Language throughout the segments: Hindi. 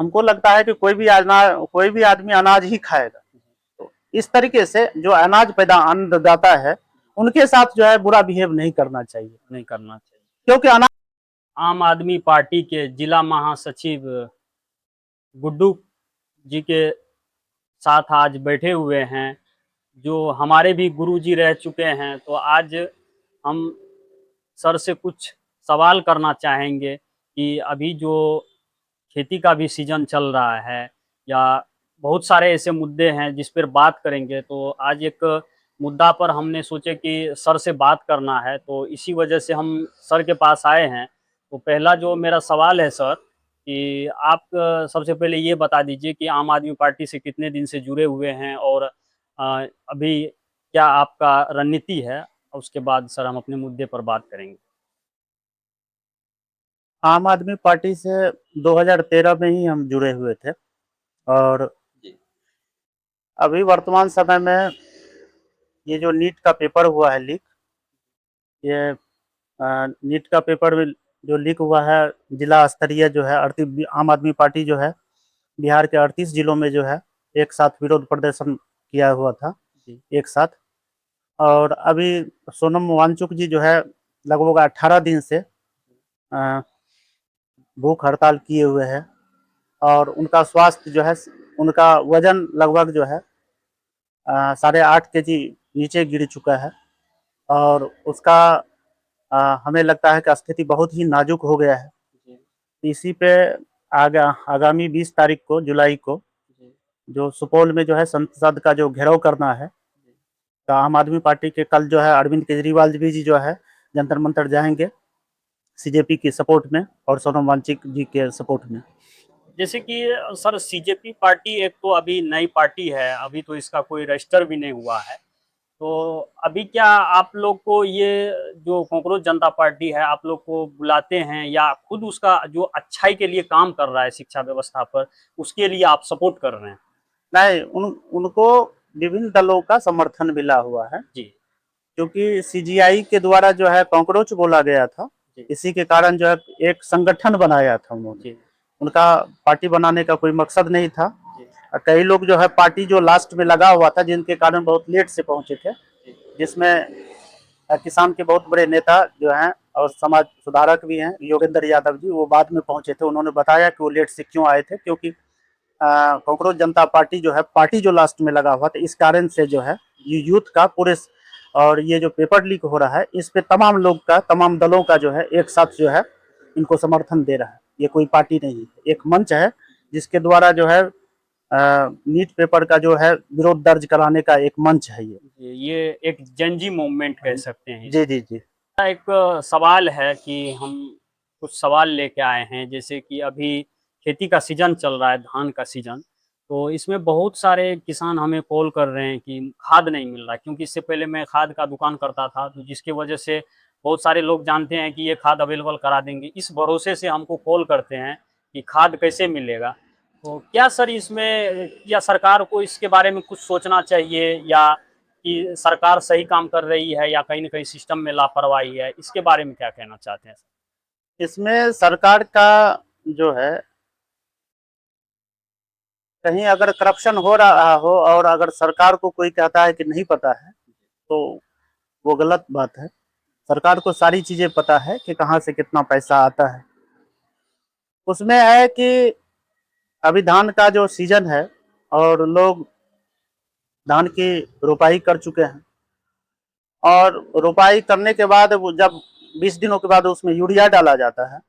हमको लगता है कि कोई भी आदमी अनाज ही खाएगा। तो इस तरीके से जो अनाज अन्नदाता है उनके साथ जो है बुरा बिहेव नहीं करना चाहिए, क्योंकि अनाज आम आदमी पार्टी के जिला महासचिव गुड्डू जी के साथ आज बैठे हुए हैं, जो हमारे भी गुरुजी रह चुके हैं। तो आज हम सर से कुछ सवाल करना चाहेंगे कि अभी जो खेती का भी सीजन चल रहा है या बहुत सारे ऐसे मुद्दे हैं जिस पर बात करेंगे। तो आज एक मुद्दा पर हमने सोचे कि सर से बात करना है, तो इसी वजह से हम सर के पास आए हैं। तो पहला जो मेरा सवाल है सर, कि आप सबसे पहले ये बता दीजिए कि आम आदमी पार्टी से कितने दिन से जुड़े हुए हैं और अभी क्या आपका रणनीति है। उसके बाद सर हम अपने मुद्दे पर बात करेंगे। आम आदमी पार्टी से 2013 में ही हम जुड़े हुए थे और अभी वर्तमान समय में ये जो नीट का पेपर हुआ है लीक, ये नीट का पेपर जो लीक हुआ है जिला स्तरीय जो है आम आदमी पार्टी जो है बिहार के 38 जिलों में जो है एक साथ विरोध प्रदर्शन किया हुआ था एक साथ। और अभी सोनम वांगचुक जी जो है लगभग 18 दिन से भूख हड़ताल किए हुए हैं और उनका स्वास्थ्य जो है, उनका वजन लगभग जो है 8.5 केजी नीचे गिर चुका है और उसका हमें लगता है कि स्थिति बहुत ही नाजुक हो गया है। इसी पे आगामी 20 तारीख को जुलाई को जो सुपौल में जो है संसद का जो घेराव करना है, तो आम आदमी पार्टी के कल जो है अरविंद केजरीवाल जी जो है जंतर मंतर जाएंगे सीजेपी की सपोर्ट में और सोनम वांगचुक जी के सपोर्ट में। जैसे कि सर सीजेपी पार्टी एक तो अभी नई पार्टी है, अभी तो इसका कोई रजिस्टर भी नहीं हुआ है। तो अभी क्या आप लोग को ये जो कॉकरोच जनता पार्टी है आप लोग को बुलाते हैं या खुद उसका जो अच्छाई के लिए काम कर रहा है शिक्षा व्यवस्था पर, उसके लिए आप सपोर्ट कर रहे हैं? नहीं, उनको विभिन्न दलों का समर्थन मिला हुआ है जी, क्योंकि सीजीआई के द्वारा जो है कॉकरोच बोला गया था, इसी के कारण जो है एक संगठन बनाया था उन्होंने। उनका पार्टी बनाने का कोई मकसद नहीं था। कई लोग जो है पार्टी जो लास्ट में लगा हुआ था जिनके कारण बहुत लेट से पहुंचे थे, जिसमें किसान के बहुत बड़े नेता जो हैं और समाज सुधारक भी हैं योगेंद्र यादव जी, वो बाद में पहुंचे थे। उन्होंने बताया कि वो लेट से क्यों आए थे, क्योंकि कॉकरोच जनता पार्टी जो है पार्टी जो लास्ट में लगा हुआ था, इस कारण से जो है ये यूथ का पूरे और ये जो पेपर लीक हो रहा है इस पे तमाम लोग का, तमाम दलों का जो है एक साथ जो है इनको समर्थन दे रहा है। ये कोई पार्टी नहीं है, एक मंच है जिसके द्वारा जो है नीट पेपर का जो है विरोध दर्ज कराने का एक मंच है। ये एक जनजी मूवमेंट कह सकते हैं। जी जी जी। एक सवाल है कि हम कुछ सवाल लेके आए हैं, जैसे कि अभी खेती का सीजन चल रहा है, धान का सीजन। तो इसमें बहुत सारे किसान हमें कॉल कर रहे हैं कि खाद नहीं मिल रहा है, क्योंकि इससे पहले मैं खाद का दुकान करता था, तो जिसकी वजह से बहुत सारे लोग जानते हैं कि ये खाद अवेलेबल करा देंगे, इस भरोसे से हमको कॉल करते हैं कि खाद कैसे मिलेगा। तो क्या सर इसमें या सरकार को इसके बारे में कुछ सोचना चाहिए, या कि सरकार सही काम कर रही है या कहीं ना कहीं सिस्टम में लापरवाही है, इसके बारे में क्या कहना चाहते हैं? इसमें सरकार का जो है कहीं अगर करप्शन हो रहा हो और अगर सरकार को कोई कहता है कि नहीं पता है तो वो गलत बात है। सरकार को सारी चीजें पता है कि कहाँ से कितना पैसा आता है। उसमें है कि अभी धान का जो सीजन है और लोग धान की रोपाई कर चुके हैं और रोपाई करने के बाद वो जब 20 दिनों के बाद उसमें यूरिया डाला जाता है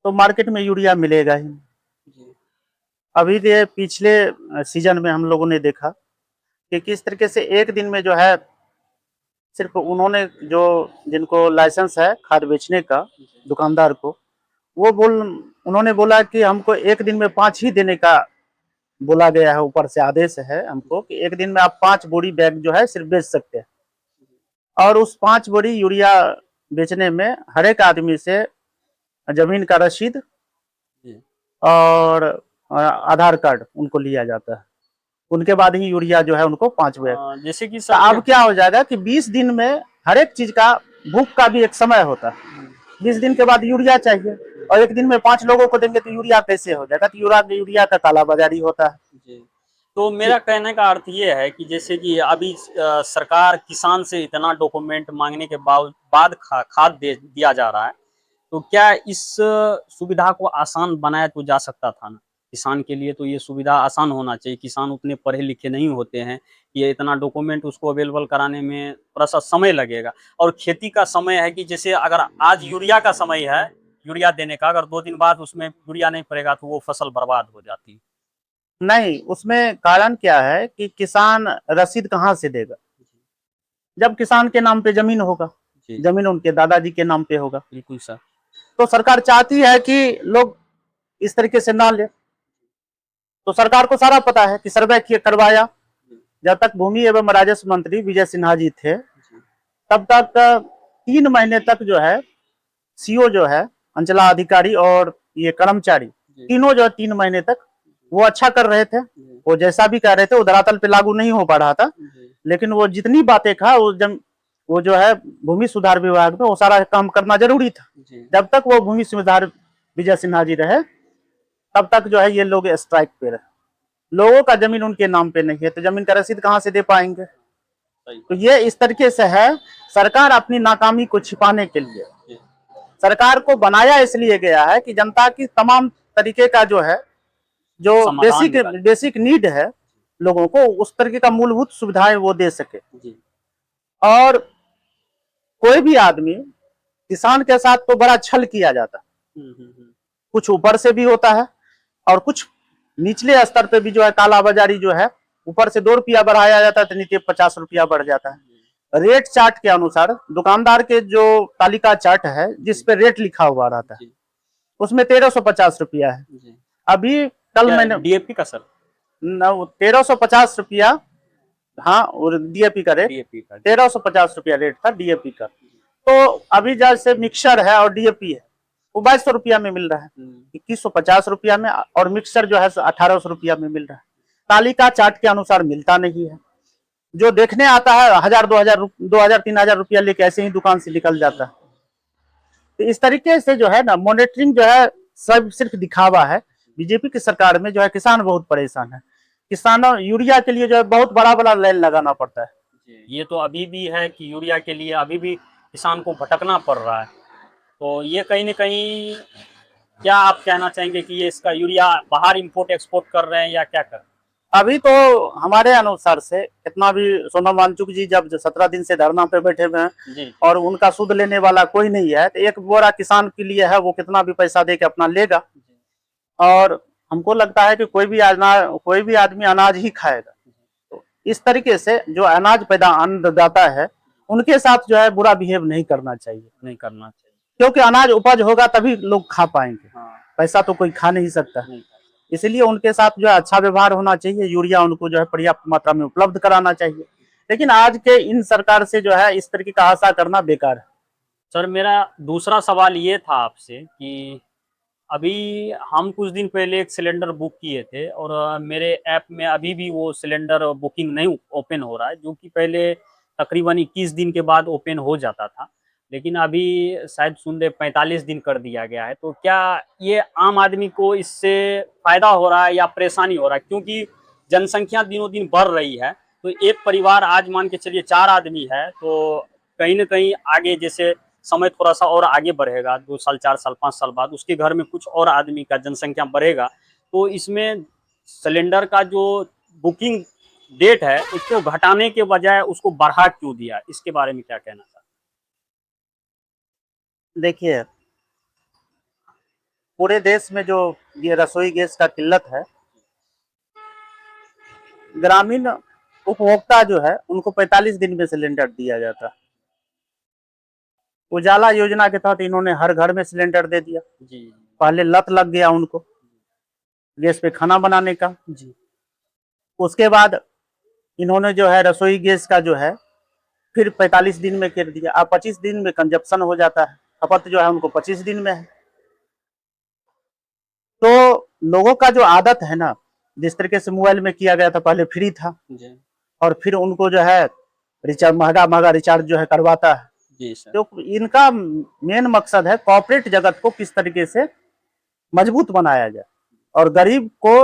तो मार्केट में यूरिया मिलेगा ही। अभी ये पिछले सीजन में हम लोगों ने देखा कि किस तरीके से एक दिन में जो है सिर्फ उन्होंने जो जिनको लाइसेंस है खाद बेचने का दुकानदार को, वो उन्होंने बोला कि हमको एक दिन में 5 ही देने का बोला गया है, ऊपर से आदेश है हमको कि एक दिन में आप 5 बोरी बैग जो है सिर्फ बेच सकते हैं। और उस 5 बोरी यूरिया बेचने में हर एक आदमी से जमीन का रसीद और आधार कार्ड उनको लिया जाता है, उनके बाद ही यूरिया जो है उनको 5 बैग। जैसे कि तो अब क्या हो जाएगा कि 20 दिन में हर एक चीज का भूख का भी एक समय होता है, 20 दिन के बाद यूरिया चाहिए, और एक दिन में 5 लोगों को देंगे तो यूरिया कैसे हो जाएगा? तो यूरिया का कालाबाजारी होता है। जी। तो मेरा कहने का अर्थ ये है कि जैसे कि अभी सरकार किसान से इतना डॉक्यूमेंट मांगने के बाद खाद दे दिया जा रहा है, तो क्या इस सुविधा को आसान बनाया तो जा सकता था ना? किसान के लिए तो ये सुविधा आसान होना चाहिए। किसान उतने पढ़े लिखे नहीं होते हैं कि ये इतना डॉक्यूमेंट उसको अवेलेबल कराने में थोड़ा सा समय लगेगा, और खेती का समय है कि जैसे अगर आज यूरिया का समय है, यूरिया देने का, अगर 2 दिन बाद उसमें यूरिया नहीं पड़ेगा तो वो फसल बर्बाद हो जाती है। नहीं, उसमें कारण क्या है कि किसान रसीद कहाँ से देगा? जब किसान के नाम पे जमीन होगा, जी। जमीन उनके दादाजी के नाम पे होगा, बिल्कुल सर। तो सरकार चाहती है कि लोग इस तरीके से ना ले। तो सरकार को सारा पता है कि सर्वे करवाया। जब तक भूमि एवं राजस्व मंत्री विजय सिन्हा जी थे, तब तक 3 महीने तक जो है सीओ जो है, अंचलाधिकारी और ये कर्मचारी, तीनों जो है 3 महीने तक वो अच्छा कर रहे थे। वो जैसा भी कर रहे थे वो धरातल पे लागू नहीं हो पा रहा था, लेकिन वो जितनी बातें कहा वो जो है भूमि सुधार विभाग में वो सारा काम करना जरूरी था। जब तक वो भूमि सुधार विजय सिन्हा जी रहे, तब तक जो है ये लोग स्ट्राइक पे रहे। लोगों का जमीन उनके नाम पे नहीं है, तो जमीन का रसीद कहाँ से दे पाएंगे? तो ये इस तरीके से है, सरकार अपनी नाकामी को छिपाने के लिए, सरकार को बनाया इसलिए गया है कि जनता की तमाम तरीके का जो है, जो बेसिक नीड है लोगों को, उस तरीके का मूलभूत सुविधाएं वो दे सके। और कोई भी आदमी किसान के साथ तो बड़ा छल किया जाता है, कुछ ऊपर से भी होता है और कुछ निचले स्तर पे भी जो है कालाबाजारी जो है, ऊपर से 2 रुपया बढ़ाया जाता है तो नीचे 50 रुपया बढ़ जाता है। रेट चार्ट के अनुसार दुकानदार के जो तालिका चार्ट है जिस पे रेट लिखा हुआ रहता है, उसमें 1350 रुपया है। अभी कल मैंने डीएपी का सर 1350 रुपया, हाँ, और डीएपी का रेट 1350 रुपया रेट था डीएपी का। तो अभी जैसे मिक्सर है और डीएपी है वो 2200 रुपया में मिल रहा है, 2150 रुपया में, और मिक्सर जो है 1800 रुपया में मिल रहा है। तालिका चार्ट के अनुसार मिलता नहीं है। जो देखने आता है 1000 2000 3000 रुपया लेके ऐसे ही दुकान से निकल जाता है। तो इस तरीके से जो है ना, मॉनिटरिंग जो है सब सिर्फ दिखावा है। बीजेपी की सरकार में जो है किसान बहुत परेशान है। किसानों यूरिया के लिए जो है बहुत बड़ा लाइन लगाना पड़ता है। ये तो अभी भी है कि यूरिया के लिए अभी भी किसान को भटकना पड़ रहा है। तो ये कहीं न कहीं, क्या आप कहना चाहेंगे कि ये इसका यूरिया बाहर इंपोर्ट एक्सपोर्ट कर रहे हैं या क्या कर? अभी तो हमारे अनुसार से कितना भी सोनम वांगचुक जी जब 17 दिन से धरना पे बैठे हुए हैं और उनका सुध लेने वाला कोई नहीं है, तो एक बोरा किसान के लिए है वो कितना भी पैसा दे के अपना लेगा। और हमको लगता है कि कोई भी आदमी अनाज ही खाएगा। तो इस तरीके से जो अनाज अन्नदाता है उनके साथ जो है बुरा बिहेव नहीं करना चाहिए, क्योंकि अनाज उपज होगा तभी लोग खा पाएंगे। पैसा तो कोई खा नहीं सकता, इसलिए उनके साथ जो है अच्छा व्यवहार होना चाहिए। यूरिया उनको जो है पर्याप्त मात्रा में उपलब्ध कराना चाहिए। लेकिन आज के इन सरकार से जो है इस तरीके का आशा करना बेकार है। सर, मेरा दूसरा सवाल ये था आपसे कि अभी हम कुछ दिन पहले एक सिलेंडर बुक किए थे और मेरे ऐप में अभी भी वो सिलेंडर बुकिंग नहीं ओपन हो रहा है, जो कि पहले तकरीबन 21 दिन के बाद ओपन हो जाता था, लेकिन अभी शायद सुन रहे 45 दिन कर दिया गया है। तो क्या ये आम आदमी को इससे फायदा हो रहा है या परेशानी हो रहा है? क्योंकि जनसंख्या दिनों दिन बढ़ रही है, तो एक परिवार आज मान के चलिए 4 आदमी है, तो कहीं न कहीं आगे जैसे समय थोड़ा सा और आगे बढ़ेगा, 2 साल 4 साल 5 साल बाद उसके घर में कुछ और आदमी का जनसंख्या बढ़ेगा, तो इसमें सिलेंडर का जो बुकिंग डेट है उसको घटाने के बजाय उसको बढ़ा क्यों दिया? इसके बारे में क्या कहना चाहते हैं? देखिए, पूरे देश में जो ये रसोई गैस का किल्लत है, ग्रामीण उपभोक्ता जो है उनको 45 दिन में सिलेंडर दिया जाता है। उजाला योजना के तहत इन्होंने हर घर में सिलेंडर दे दिया। पहले लत लग गया उनको गैस पे खाना बनाने का। उसके बाद इन्होंने जो है रसोई गैस का जो है फिर 45 दिन में कर दिया। अब 25 दिन में कंजप्शन हो जाता है, खपत जो है उनको 25 दिन में है। तो लोगों का जो आदत है ना, जिस तरीके से मोबाइल में किया गया था, पहले फ्री था और फिर उनको जो है रिचार्ज महंगा रिचार्ज जो है करवाता है, जी सर। तो इनका मेन मकसद है कॉर्पोरेट जगत को किस तरीके से मजबूत बनाया जाए, और गरीब को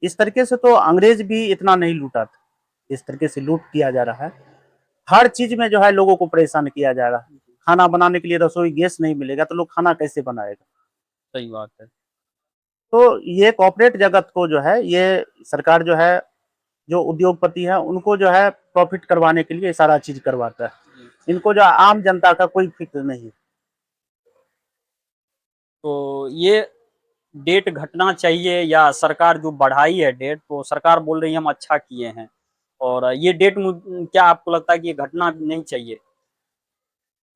इस तरीके से तो अंग्रेज भी इतना नहीं लूटा था, इस तरीके से लूट किया जा रहा है। हर चीज में जो है लोगों को परेशान किया जा रहा है। खाना बनाने के लिए रसोई गैस नहीं मिलेगा तो लोग खाना कैसे बनाएगा। सही बात है। तो ये कॉर्पोरेट जगत को जो है, ये सरकार जो है, जो उद्योगपति है उनको जो है प्रॉफिट करवाने के लिए सारा चीज करवाता है। इनको जो आम जनता का कोई फिक्र नहीं। तो ये डेट घटना चाहिए, या सरकार जो बढ़ाई है डेट, तो सरकार बोल रही है हम अच्छा किए हैं, और ये डेट क्या आपको लगता है कि ये घटना नहीं चाहिए?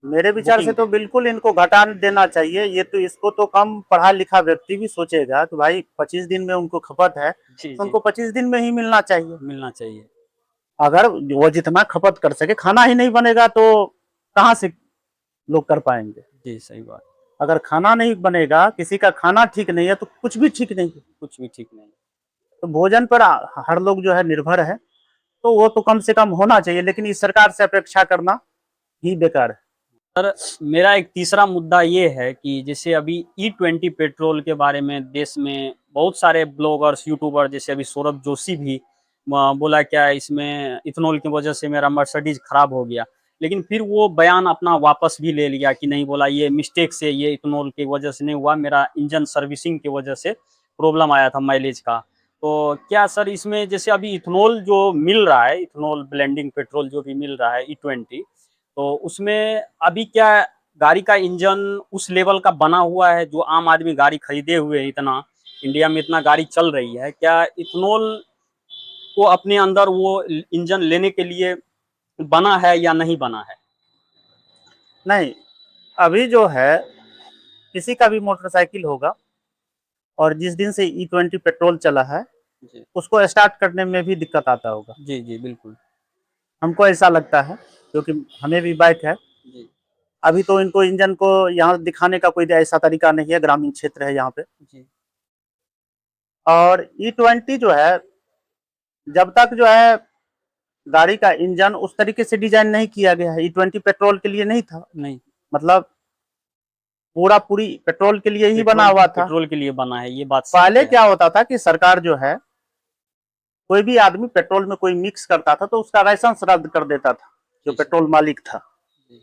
मेरे विचार से बुकिंग तो डेट। बिल्कुल इनको घटा देना चाहिए। ये तो, इसको तो कम पढ़ा लिखा व्यक्ति भी सोचेगा कि भाई 25 दिन में उनको खपत है जी तो जी, उनको 25 दिन में ही मिलना चाहिए। मिलना चाहिए। अगर वो जितना खपत कर सके, खाना ही नहीं बनेगा तो कहाँ से लोग कर पाएंगे। जी सही बात। अगर खाना नहीं बनेगा, किसी का खाना ठीक नहीं है तो कुछ भी ठीक नहीं है। कुछ भी ठीक नहीं। तो भोजन पर हर लोग जो है निर्भर है, तो वो तो कम से कम होना चाहिए, लेकिन इस सरकार से अपेक्षा करना ही बेकार है। सर, मेरा एक तीसरा मुद्दा ये है कि जैसे अभी E20 पेट्रोल के बारे में देश में बहुत सारे ब्लॉगर्स, यूट्यूबर, जैसे अभी सौरभ जोशी भी बोला क्या इसमें इथेनॉल की वजह से मेरा मर्सिडीज खराब हो गया, लेकिन फिर वो बयान अपना वापस भी ले लिया कि नहीं, बोला ये मिस्टेक से, ये इथेनॉल की वजह से नहीं हुआ, मेरा इंजन सर्विसिंग की वजह से प्रॉब्लम आया था माइलेज का। तो क्या सर इसमें जैसे अभी इथेनॉल जो मिल रहा है, इथेनॉल ब्लेंडिंग पेट्रोल जो भी मिल रहा है E20, तो उसमें अभी क्या गाड़ी का इंजन उस लेवल का बना हुआ है जो आम आदमी गाड़ी खरीदे हुए है, इतना इंडिया में इतना गाड़ी चल रही है, क्या इथेनॉल को अपने अंदर वो इंजन लेने के लिए बना है या नहीं बना है? नहीं, अभी जो है किसी का भी मोटरसाइकिल होगा और जिस दिन से E20 पेट्रोल चला है जी उसको स्टार्ट करने में भी दिक्कत आता होगा। जी जी बिल्कुल। हमको ऐसा लगता है, क्योंकि हमें भी बाइक है। जी अभी तो इनको इंजन को यहाँ दिखाने का कोई ऐसा तरीका नहीं है, ग्रामीण क्षेत्र है यहाँ पे। जी और E20 जो है, जब तक जो है गाड़ी का इंजन उस तरीके से डिजाइन नहीं किया गया है, E20 पेट्रोल के लिए नहीं था, नहीं, मतलब पूरी पेट्रोल के लिए ही बना पेट्रोल हुआ था। पेट्रोल के लिए बना है, ये बात सही पहले है। क्या होता था कि सरकार जो है, कोई भी आदमी पेट्रोल में कोई मिक्स करता था तो उसका लाइसेंस रद्द कर देता था, जो पेट्रोल मालिक था। जी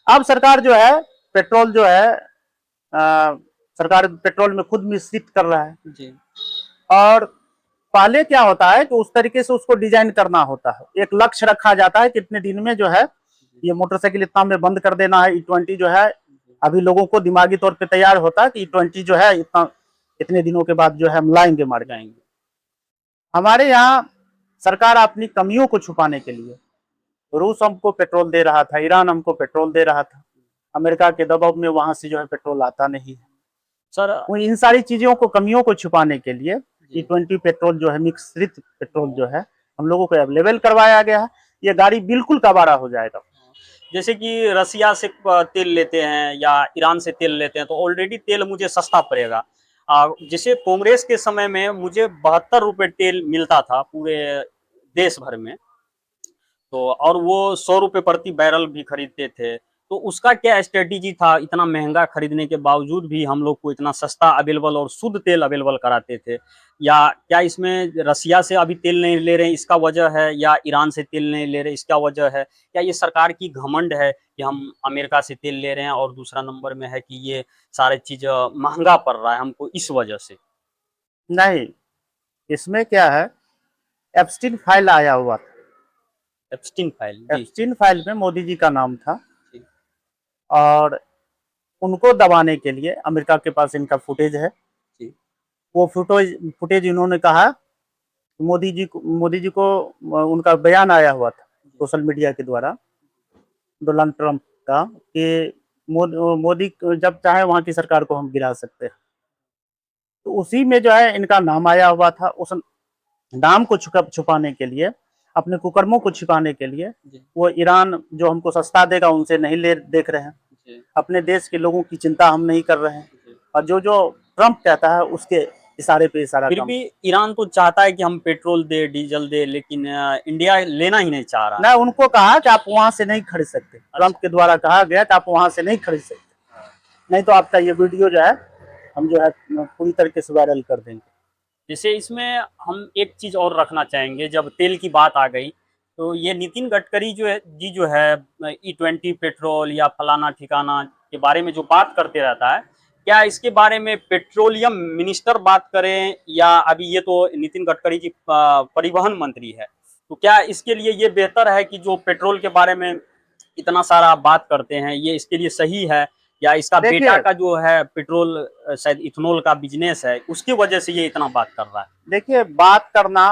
अब सरकार जो है पेट्रोल जो है, सरकार पेट्रोल में खुद मिश्रित कर रहा है। जी और पहले क्या होता है कि उस तरीके से उसको डिजाइन करना होता है, एक लक्ष्य रखा जाता है कितने दिन में जो है ये मोटरसाइकिल इतना में बंद कर देना है। E20 जो है अभी लोगों को दिमागी तौर पे तैयार होता है कि E20 जो है इतना, इतने दिनों के बाद जो है हम लाएंगे मार्केट। जाएंगे। हमारे यहाँ सरकार अपनी कमियों को छुपाने के लिए, रूस हमको पेट्रोल दे रहा था, ईरान हमको पेट्रोल दे रहा था, अमेरिका के दबाव में वहां से जो है पेट्रोल आता नहीं है। सर वो इन सारी चीजों को, कमियों को छुपाने के लिए जी E20 पेट्रोल जो है, मिश्रित पेट्रोल जो है हम लोगों को अवेलेबल करवाया गया है। ये गाड़ी बिल्कुल कबाड़ा हो जाएगा। जैसे कि रसिया से तेल लेते हैं या ईरान से तेल लेते हैं तो ऑलरेडी तेल मुझे सस्ता पड़ेगा। जैसे कांग्रेस के समय में मुझे 72 रुपये तेल मिलता था पूरे देश भर में, तो और वो 100 रुपये प्रति बैरल भी खरीदते थे। तो उसका क्या स्ट्रेटेजी था, इतना महंगा खरीदने के बावजूद भी हम लोग को इतना सस्ता अवेलेबल और शुद्ध तेल अवेलेबल कराते थे? या क्या इसमें रसिया से अभी तेल नहीं ले रहे हैं इसका वजह है, या ईरान से तेल नहीं ले रहे इसका वजह है? क्या ये सरकार की घमंड है कि हम अमेरिका से तेल ले रहे हैं, और दूसरा नंबर में है कि ये सारे चीज महंगा पड़ रहा है हमको इस वजह से? नहीं, इसमें क्या है, एप्स्टीन फाइल आया हुआ था। एप्स्टीन फाइल, जी एप्स्टीन फाइल में मोदी जी का नाम था, जी और उनको दबाने के लिए अमेरिका के पास इनका फुटेज है। जी वो फुटेज इन्होंने कहा, मोदी जी को उनका बयान आया हुआ था सोशल मीडिया के द्वारा, डोनाल्ड ट्रंप का, कि मोदी जब चाहे वहां की सरकार को हम गिरा सकते हैं। तो उसी में जो है इनका नाम आया हुआ था। उस नाम को छुपाने के लिए, अपने कुकर्मों को छुपाने के लिए, जी वो ईरान जो हमको सस्ता देगा उनसे नहीं ले देख रहे हैं, जी अपने देश के लोगों की चिंता हम नहीं कर रहे हैं। जी और जो जो ट्रंप कहता है उसके इशारे पे इशारा फिर काम। भी ईरान तो चाहता है कि हम पेट्रोल दे, डीजल दे, लेकिन इंडिया लेना ही नहीं चाह रहा। ना उनको कहा कि आप वहां से नहीं खरीद सकते, ट्रंप के द्वारा कहा गया कि आप वहां से नहीं खरीद सकते, नहीं तो आपका ये वीडियो जो है हम जो है पूरी तरीके से वायरल कर देंगे। जैसे इसमें हम एक चीज और रखना चाहेंगे, जब तेल की बात आ गई तो ये नितिन गडकरी जो है E20 पेट्रोल या फलाना ठिकाना के बारे में जो बात करते रहता है, क्या इसके बारे में पेट्रोलियम मिनिस्टर बात करें, या अभी ये तो नितिन गडकरी जी परिवहन मंत्री है, तो क्या इसके लिए ये बेहतर है कि जो पेट्रोल के बारे में इतना सारा बात करते हैं, ये इसके लिए सही है, या इसका बेटा देखिए का जो है पेट्रोल शायद इथेनॉल का बिजनेस है, उसकी वजह से ये इतना बात कर रहा है? देखिए, बात करना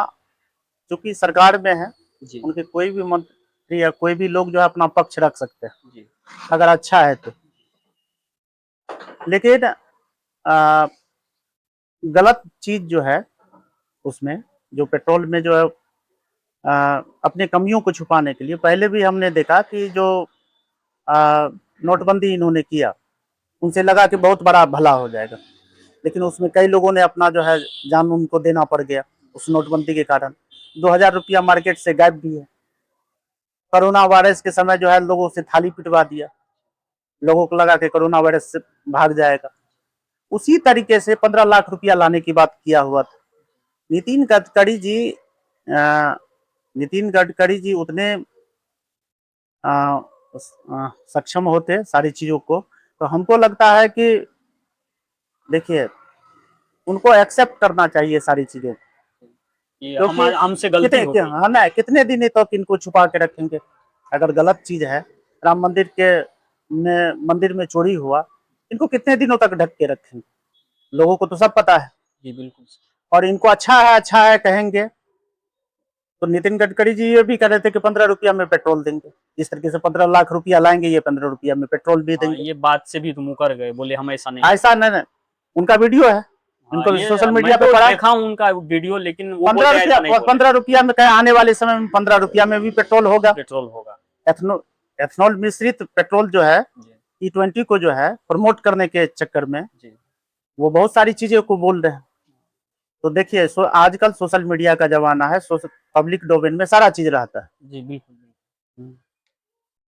चूंकि सरकार में है, जी उनके कोई भी मंत्री या कोई भी लोग जो है अपना पक्ष रख सकते हैं जी अगर अच्छा है तो, लेकिन गलत चीज जो है उसमें, जो पेट्रोल में जो है अपनी कमियों को छुपाने के लिए, पहले भी हमने देखा कि जो नोटबंदी इन्होंने किया, उनसे लगा कि बहुत बड़ा भला हो जाएगा, लेकिन उसमें कई लोगों ने अपना जो है जान उनको देना पड़ गया उस नोटबंदी के कारण। 2000 रुपया मार्केट से गायब भी है। कोरोना वायरस के समय जो है लोगों से थाली पिटवा दिया, लोगों को लगा कि कोरोना वायरस से भाग जाएगा। उसी तरीके से 15 लाख रुपया लाने की बात किया हुआ था। नितिन गडकरी जी नितिन गडकरी जी उतने सक्षम होते सारी चीजों को, तो हमको लगता है कि देखिए उनको एक्सेप्ट करना चाहिए सारी चीजें, ये क्योंकि हमसे गलती हो गई। है ना, कितने दिन तक इनको छुपा के रखेंगे। अगर गलत चीज है, राम मंदिर के मंदिर में चोरी हुआ, इनको कितने दिनों तक ढक के रखेंगे, लोगों को तो सब पता है। जी बिल्कुल। और इनको अच्छा है कहेंगे तो नितिन गडकरी जी ये भी कह रहे थे कि 15 रुपया में पेट्रोल देंगे, इस तरीके से 15 लाख रुपया लाएंगे, ये 15 रुपया में पेट्रोल भी हाँ, देंगे। ये बात से भी तुम मुकर गए, बोले हम ऐसा नहीं। ऐसा नहीं, उनका वीडियो है, हाँ, इनको ये सोशल मीडिया मैं पे तो पड़ा। देखा हूँ उनका वीडियो, लेकिन वो 15 बोलते हैं ऐसा रुपया नहीं बोले। 15 रुपया में कहे आने वाले समय में 15 रुपया में भी पेट्रोल होगा। पेट्रोल होगा। एथनॉल मिश्रित पेट्रोल जो है जी E20 को जो है प्रमोट करने के चक्कर में जी वो बहुत सारी चीजें को बोल रहे हैं। तो देखिए आजकल सोशल मीडिया का जमाना है, पब्लिक डोमेन में सारा चीज रहता है। जी बिल्कुल।